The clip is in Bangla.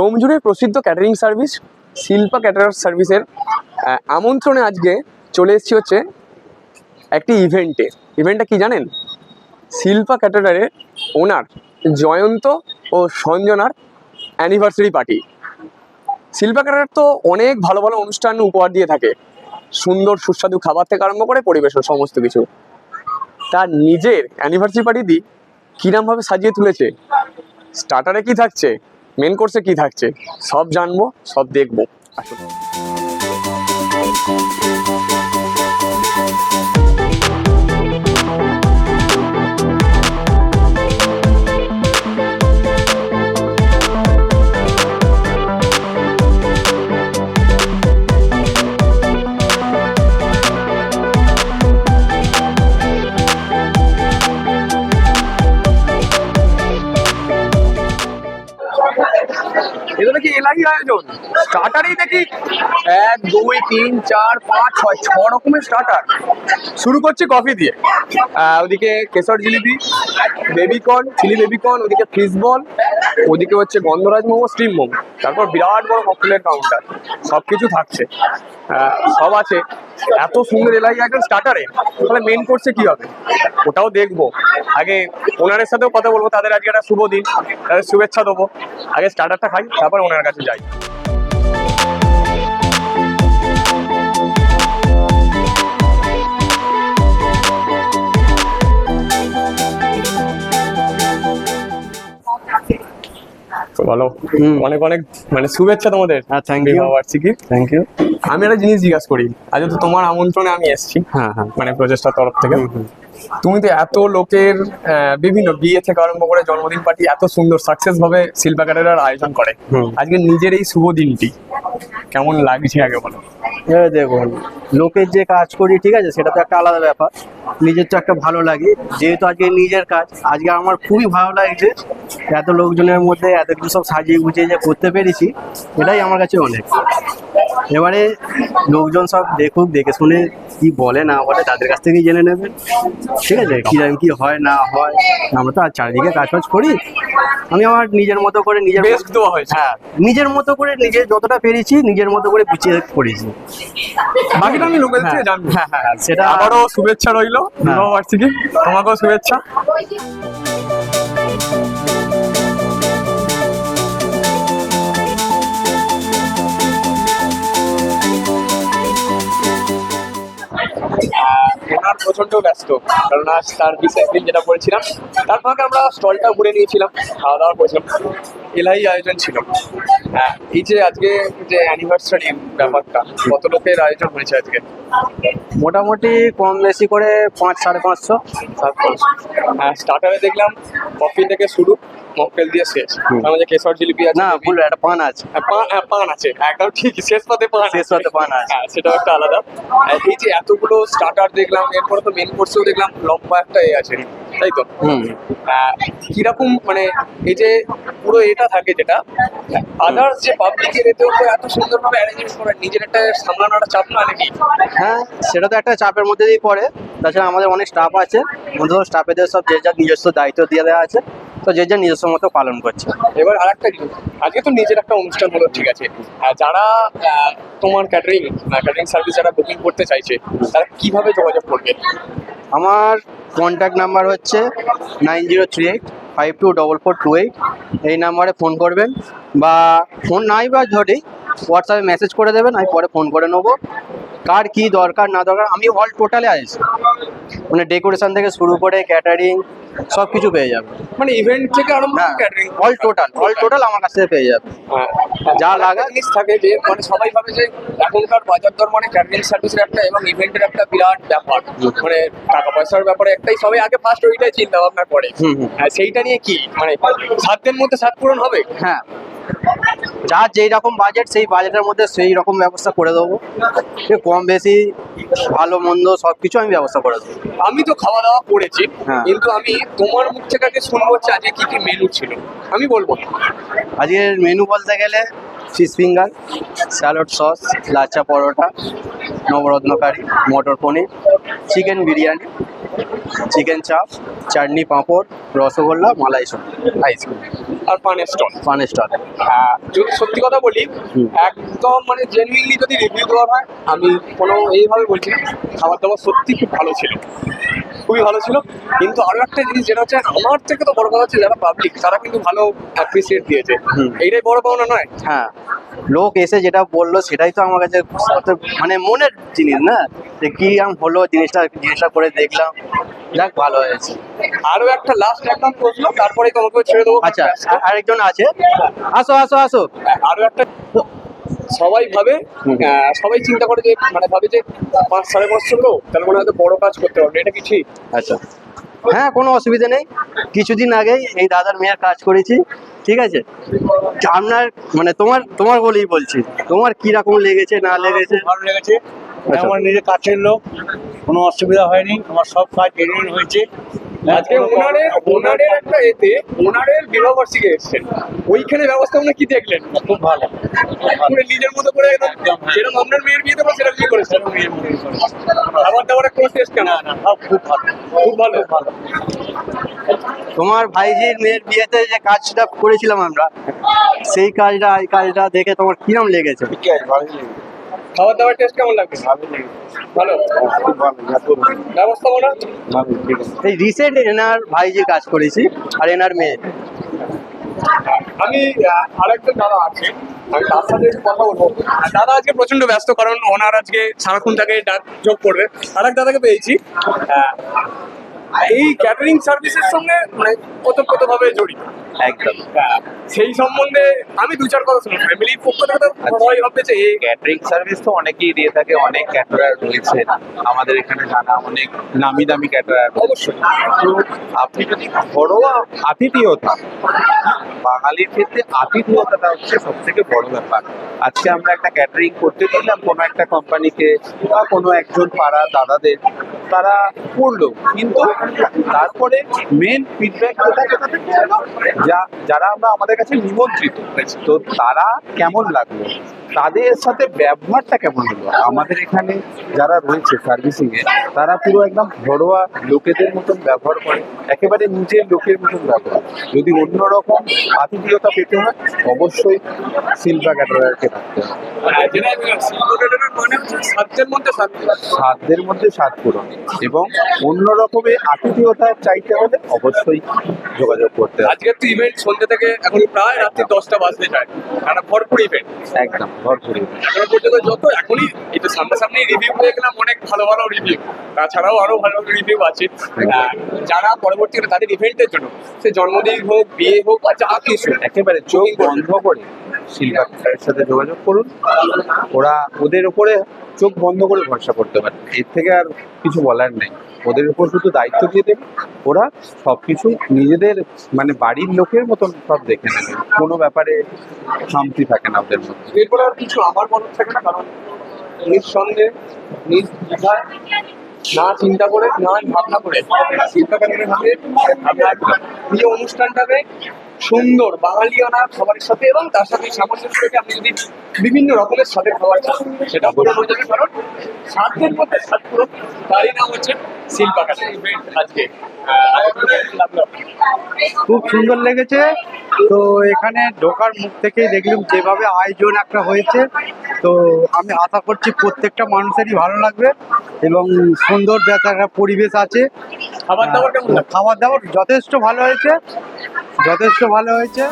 ডোমজুড়ের প্রসিদ্ধ ক্যাটারিং সার্ভিস শিল্পা ক্যাটারার সার্ভিসের আমন্ত্রণে আজকে চলে এসেছি হচ্ছে একটি ইভেন্টটা কি জানেন? শিল্পা ক্যাটারারের ওনার জয়ন্ত ও সঞ্জনার অ্যানিভার্সারি পার্টি। শিল্পা ক্যাটারার তো অনেক ভালো ভালো অনুষ্ঠান উপহার দিয়ে থাকে, সুন্দর সুস্বাদু খাবার থেকে আরম্ভ করে পরিবেশন সমস্ত কিছু। তার নিজের অ্যানিভার্সারি পার্টি কিরমভাবে সাজিয়ে তুলেছে, স্টার্টারে কি থাকছে, মেন কোর্সে কি থাকছে, সব জানবো, সব দেখবো। আসুন। এগুলো কি এলাহি আয়োজন? স্টার্টারই দেখি 1 2 3 4 5 6 রকমের স্টার্টার। শুরু করছি কফি দিয়ে, ওদিকে কেশর জিলিপি, বেবিকর্ন, চিলি বেবিকর্ন, ওদিকে ফিশ বল, ওদিকে হচ্ছে গন্ধরাজ মোমো, স্টিম মোমো, তারপর বিরাট বড় ককটেলের কাউন্টার, সব কিছু থাকছে, সব আছে। এত সুন্দর এলাহি আয়োজন স্টার্টারে, তাহলে মেন কোর্সে কি হবে ওটাও দেখবো। আগে ওনারের সাথেও কথা বলবো, তাদের আজকে একটা শুভ দিন, তাদের শুভেচ্ছা দেবো। আগে স্টার্টারটা খাই, তারপর ওনার কাছে যাই। বলো, অনেক অনেক মানে শুভেচ্ছা তোমাদের। Thank you. Thank you. আমি একটা জিনিস জিজ্ঞাসা করি, আজ তো তোমার আমন্ত্রণে আমি এসেছি, মানে প্রচেষ্টার তরফ থেকে। তুমি তো এত লোকের বিভিন্ন বিয়ে থেকে আরম্ভ করে জন্মদিন পার্টি এত সুন্দর সাকসেস ভাবে শিল্পা ক্যাটারার আয়োজন করে, আজকে নিজের এই শুভ দিনটি কেমন লাগছে আগে বলো। দেখুন, লোকের যে কাজ করি, ঠিক আছে, সেটা তো একটা আলাদা ব্যাপার, নিজের তো একটা ভালো লাগে। যেহেতু আজকে নিজের কাজ, আজকে আমার খুবই ভালো লাগছে। এত লোকজনের মধ্যে এত কিছু সব সাজিয়ে গুছিয়ে যে করতে পেরেছি, এটাই আমার কাছে অনেক। এবারে লোকজন সব দেখুক, দেখে শুনে কি বলে না বলে তাদের কাছ থেকেই জেনে নেবেন, ঠিক আছে, কিরকম কি হয় না হয়। আমরা তো আর চারিদিকে কাজ করি, আমি আমার নিজের মতো করে নিজের নিজের মতো করে নিজের যতটা পেরেছি নিজের মতো করে গুছিয়ে করেছি। বাকিটা আমি লোকের থেকে জানবো। সেটা আবারও শুভেচ্ছা রইলো, বিবাহবার্ষিকী তোমাকেও শুভেচ্ছা। ওনার প্রচন্ড ব্যস্ত, কারণ আজ তার বিশেষ দিন যেটা বলছিলাম। তার ফাঁকে আমরা স্টলটা ঘুরে নিয়েছিলাম, খাওয়া দাওয়া করেছিলাম, এলাহি আয়োজন ছিল। এই যে আজকে যে অ্যানিভার্সারি ব্যাপারটা, কত লোকের আয়োজন হয়েছে আজকে? মোটামুটি কম বেশি করে 500-550। স্টার্টারে দেখলাম কফি থেকে শুরু, মকটেল দিয়ে শেষ। আমাদের কেশর জিলিপি আছে, না ভুল, একটা পান আছে। পান আছে, একদম ঠিক, শেষ পাতে পান আছে, সেটাও একটা আলাদা। এই যে এতগুলো স্টার্টার দেখলাম, এরপরে তো মেন কোর্সেও দেখলাম লম্বা একটা আছে, তাই তো? কিরকম মানে এই যে পুরো এটা থাকে, যেটা আদার্স যে পাবলিকের এতেও তো এত সুন্দরভাবে অ্যারেঞ্জমেন্ট করে, নিজের একটা সামলানোটা চাপ না নাকি? হ্যাঁ, সেটা তো একটা চাপের মধ্যে দিয়ে পড়ে। তাছাড়া আমাদের অনেক স্টাফ আছে, আমাদের স্টাফেদের সব যে যার নিজস্ব দায়িত্ব দিয়ে দেওয়া আছে, তো যে যার নিজস্ব মতো পালন করছে। এবার আর একটা জিনিস, আজকে তো নিজের একটা অনুষ্ঠান হলো, ঠিক আছে, যারা তোমার ক্যাটারিং সার্ভিস যারা বুকিং করতে চাইছে, তারা কিভাবে যোগাযোগ করবে? আমার কন্ট্যাক্ট নাম্বার হচ্ছে 9038524428। এই নাম্বারে ফোন করবেন, বা ফোন নাই বা ধরেই হোয়াটসঅ্যাপে মেসেজ করে দেবেন, আমি পরে ফোন করে নেবো। কার কি দরকার না দরকার আমি অল টোটালে আছি, মানে ডেকোরেশন থেকে শুরু করে ক্যাটারিং সব কিছু পেয়ে যাবে, মানে ইভেন্ট থেকে আরম্ভ করে ক্যাটারিং অল টোটাল আমার কাছ থেকে পেয়ে যাবে। যা লাগা জিনিস থাকে, যে মানে সবাই ভাবে যে এখনকার বাজার দর মানে ক্যাটারিং সার্ভিসের একটা এবং ইভেন্টের একটা বিরাট ব্যাপার, মানে টাকা পয়সার ব্যাপারে একটাই, সবাই আগে ফার্স্ট ওইটাই চিন্তা ভাবনা করে। সেইটা নিয়ে কি মানে সাধ্যের মধ্যে সাত পূরণ হবে? হ্যাঁ, যার যেই রকম বাজেট, সেই বাজেটের মধ্যে সেই রকম ব্যবস্থা করে দেবো। কম বেশি ভালো মন্দ সবকিছু আমি ব্যবস্থা করে দেবো। আমি তো খাওয়া দাওয়া করেছি, কিন্তু আমি তোমার মুখ থেকে আগে শুনবো হচ্ছে আজকে কি কি মেনু ছিল। আমি বলবো আজকের মেনু বলতে গেলে fish finger, salad sauce, lachha paratha, নবরত্ন কারি, মটর পনির, চিকেন বিরিয়ানি, চিকেন চাপ, চাটনি, পাঁপড়, রসগোল্লা, মালাই আইসক্রিম। আর পানের স্টল। পানের স্টল। যদি সত্যি কথা বলি, একদম মানে জেনুইনলি যদি রিভিউ দেওয়া হয়, আমি কোনো এইভাবে বলছি না, খাবার দাবার সত্যি খুব ভালো ছিল, খুবই ভালো ছিল। কিন্তু আরো একটা জিনিস যেটা হচ্ছে, আমার থেকে তো বড় কথা হচ্ছে যারা পাবলিক তারা কিন্তু ভালো অ্যাপ্রিসিয়েট দিয়েছে, এইটাই বড় পাওনা নয়? হ্যাঁ, লোক এসে যেটা বললো সেটাই তো আমার কাছে মানে মনের জিনিস না, যে কি হলো জিনিসটা করে দেখলাম, যাক ভালো হয়েছে। আরো একটা লাস্ট একদম প্রশ্ন, তারপরে তোমাকে ছেড়ে দেবো। আচ্ছা, আরেকজন আছে, আসো আসো আসো। আরো একটা, সবাই ভাবে, সবাই চিন্তা করে যে মানে ভাবে যে 5-5.5 লোক তার মানে হয়তো বড় কাজ করতে পারবে, এটা কি ঠিক? আচ্ছা, হ্যাঁ কোনো অসুবিধা নেই। কিছুদিন আগেই এই দাদার মেয়ের কাজ করেছি, ঠিক আছে। আপনার মানে তোমার বলেই বলছি, তোমার কি রকম লেগেছে না লেগেছে? ভালো লেগেছে। আচ্ছা। আমার নিজের কাছের লোক, কোনো অসুবিধা হয়নি, আমার সব কাজ জেনুইন হয়েছে। আজকে ওনারের একটা এতে ওনারের বিবাহ বার্ষিকী এসেছেন, ওইখানে ব্যবস্থাপনা কি দেখলেন? খুব ভালো। পুরো নিজের মতো করে একদম যেরকম আপনার মেয়ের বিয়েতে করে সেরকম কি করেছেন? খাবার দাবারের কোনো টেস্ট কেন? না, সব খুব ভালো, খুব ভালো। ভালো। তোমার ভাইজির মেয়ের বিয়েতে যে কাজটা করেছিলাম আমরা, সেই কাজটা এই কাজটা দেখে তোমার কিরম লেগেছে? ঠিক আছে, ভালো লেগেছে। খাবার দাবার টেস্ট কেমন লাগবে? ভালো লেগেছে। ভালো। খুব ভালো, ব্যবস্থাপনা ভালো, ঠিক আছে। এই রিসেন্ট এনার ভাইজির কাজ করেছি আর এনার মেয়ে। আমি আরেকজন দাদা আছে, আমি তার সাথে একটু কথা বলবো। দাদা আজকে প্রচন্ড ব্যস্ত, কারণ ওনার আজকে সারাক্ষণ তাকে ডাক যোগ করবে। আরেক দাদাকে পেয়েছি, এই ক্যাটারিং সার্ভিসের সঙ্গে মানে ওতপ্রোতভাবে জড়িত। একদম। সেই সম্বন্ধে আমি 2-4 কথা শুনি, ফ্যামিলির পক্ষ থেকে তো সবাই ভাববে যে এই ক্যাটারিং সার্ভিস তো অনেকেই দিয়ে থাকে, অনেক ক্যাটারার রয়েছে আমাদের এখানে জানা, অনেক নামি দামি ক্যাটারার। অবশ্যই তো আপনি যদি ঘরোয়া আতিথেয়তা, বাঙালির ক্ষেত্রে আতিথেয়তাটা হচ্ছে সব থেকে বড় ব্যাপার। আজকে আমরা একটা ক্যাটারিং করতে দিলাম কোনো একটা কোম্পানিকে বা কোনো একজন পাড়া দাদাদের, তারা করলো, কিন্তু তারপরে মেন ফিডব্যাক যারা আমরা আমাদের কাছে নিমন্ত্রিত, তো তারা কেমন লাগলো, তাদের সাথে ব্যবহারটা কেমন হলো। আমাদের এখানে যারা রয়েছে সার্ভিসিং এ, তারা পুরো একদম ঘরোয়া লোকেদের মতন ব্যবহার করে, একেবারে নিজের লোকের মতন ব্যবহার। যদি অন্যরকম আতিথেয়তা পেতে হয়, অবশ্যই শিল্পা ক্যাটারারকে রাখতে হবে। যেটা শিল্প ক্যাটারার মানে হচ্ছে সাধ্যের মধ্যে সাধ্যের মধ্যে স্বাদ পূরণ, এবং অন্য রকমের আতিথেয়তা চাইতে হলে অবশ্যই যোগাযোগ করতে হবে। আজকের তো ইভেন্ট সন্ধ্যে থেকে এখন প্রায় রাত্রি 10টা বাজতে যায়, একটা ভরপুর ইভেন্ট। একদম ভরপুর। এখনো পর্যন্ত যত এখনই এই তো সামনাসামনি রিভিউ পেয়ে গেলাম, অনেক ভালো ভালো রিভিউ, তাছাড়াও আরো ভালো রিভিউ আছে। যারা পরবর্তীকালে তাদের ইভেন্টের জন্য, সে জন্মদিন হোক, বিয়ে হোক বা যা কিছু, একেবারে চোখ বন্ধ করে শিল্পা ক্যাটারারের সাথে যোগাযোগ করুন। ওদের উপরে চোখ বন্ধ করে ভরসা করতে পারে, এর থেকে আর কিছু বলার নেই। ওদের উপর শুধু দায়িত্ব দিয়ে দেবে, ওরা সবকিছু নিজেদের মানে বাড়ির লোকের মতন সব দেখে নেবে, কোনো ব্যাপারে খামতি থাকে না ওদের মধ্যে। এরপর আর কিছু আমার মনে থাকে না, কারণ নিঃসন্দেহে নিজ দ্বিধায় না চিন্তা করে না ভাবনা করে শিল্পা ক্যাটারিং হাতে আমরা এই অনুষ্ঠানটাকে সুন্দর বাঙালিয়ানা খাবারের সাথে এবং তার সাথে সামঞ্জস্য রেখে আপনি যদি বিভিন্ন রকমের স্বাদের খাবার চান, সেটা পূরণ হয়ে যাবে। কারণ স্বাদের মধ্যে স্বাদ পূরণ, তারই নাম হচ্ছে শিল্পা ক্যাটারিং ইভেন্ট। আজকে খুব সুন্দর লেগেছে। তো এখানে ঢোকার মুখ থেকেই দেখলাম যেভাবে আয়োজন একটা হয়েছে, তো আমি আশা করছি প্রত্যেকটা মানুষেরই ভালো লাগবে এবং সুন্দর একটা পরিবেশ আছে। খাবার দাবার কেমন লাগছে? খাবার দাবার যথেষ্ট ভালো হয়েছে, যথেষ্ট ভালো হয়েছে।